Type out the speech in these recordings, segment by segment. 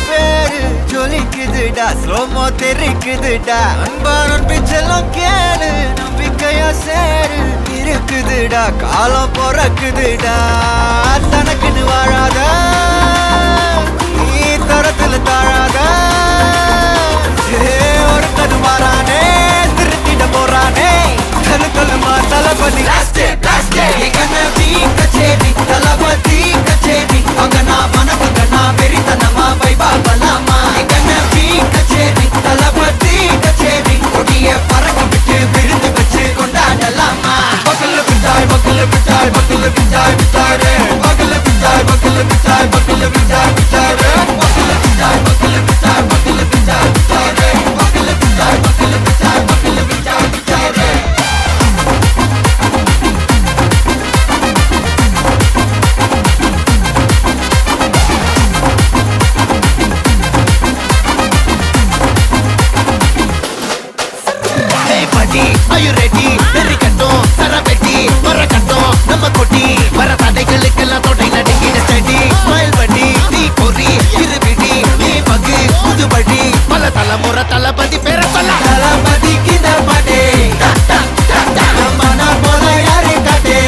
பேரு ஜொலிக்குதுடா, ஸ்லோமோ தெரிக்குதுடா. அன்பான பிச்செல்லாம் கேளு, நம்பிக்கையா சேரு. இருக்குதுடா, காலம் பொறக்குதுடா. தனக்குன்னு வாழாத, நீ தரத்துல தாழாத. ஒரு கது மாறானே, திருத்திட போறானே. தனு தலுமா தளபதி கச்சேரி, தளபதி கச்சேரி. அங்கனா மனசுங்கனா வெறித்தனமா வைபா பலாமா. கச்சேரி, தளபதி கச்சேரி. கொடிய பறக்க விட்டு விருந்து வச்சு கொண்டாடலாமா. பக்கல்ல பிட்டாய் பக்கல்ல பிட்டாய் பக்கல்ல பிட்டாய் பிட்டாரே. பக்கல்ல பிட்டாய் பக்கல்ல பிட்டாய் பக்கல்ல பிட்டாய் பிட்டாரே. பக்கல்ல பிட்டாய் பக்கல்ல பிட்டாய் பக்கல்ல பிட்டாய் பிட்டாரே. பக்கல்ல பிட்டாய் பக்கல்ல பிட்டாய் பக்கல்ல பிட்டாய் பிட்டாரே. Are you ready? நெறிக்கட்டும் சரவெட்டி மரக்கட்டும் நம்ம கொட்டி வர தடைகளுக்கெல்லாம் தொடை நடுங்கிட ஸ்டடி. ஸ்மைல் பண்ணி நீ பொறி இருவிடி நீ பகு புதுபடி. பல தலைமுறை தளபதி பேர சொல்ல தளபதிக்கு இந்த பாட்டே. மன போல யாரு காட்டே.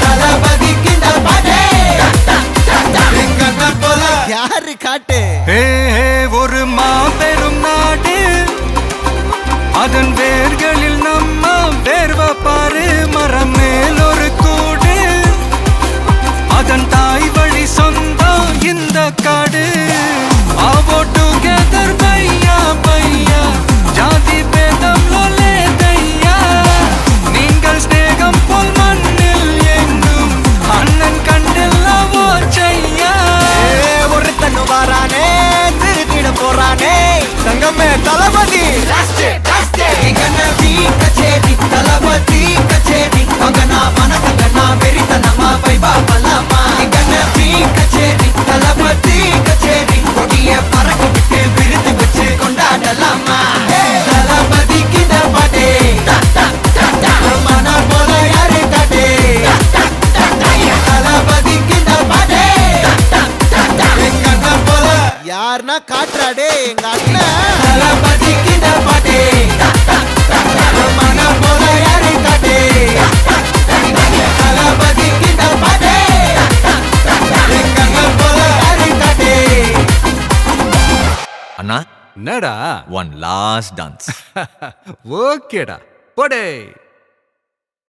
தளபதிக்கு இந்த பாட்டே. எங்க போல யாரு காட்டு. ஒரு மாபெரும் நாடு, அதன் வேர்களில் நம்ம வேர்வ பாரு. மரம் மேல் ஒரு கூடு, அதன் தாய் வழி சொந்தம் இந்த காடு. ஆவோ டுகெதர் பையா பையா, ஜாதி பேதம் லோலே தையா. நீங்கள் ஸ்நேகம் போல் மண்ணில் எங்கும் அண்ணன் கண்டில்லவோ செய்யா. ஒரு தன்னு வாரானே, திருத்திட போறானே. தங்கமே தளபதி கச்சேரி, தளபதி கச்சேரி. அங்கனா மனசங்கனா வெறித்தனமா வைபா பலாமா. கச்சேரி, தளபதி கச்சேரி. கொடிய பறக்க விட்டு விருந்து வச்சு கொண்டாடலாமா. தளபதிக்கு இந்த பாட்டே. மன போல யாரு காட்டே. தளபதிக்கு இந்த பாட்டே. எங்க அண்ணன் போல யாருன்னா காட்டுறாடே எங்க அண்ணன். தளபதிக்கு இந்த பாட்டே. மன போல யாரு காட்டே. தளபதிக்கு இந்த பாட்டே. எங்க அண்ணன் போல யாரு காட்டே. அண்ணா, என்னடா? one last dance. ஓகேடா, போடே.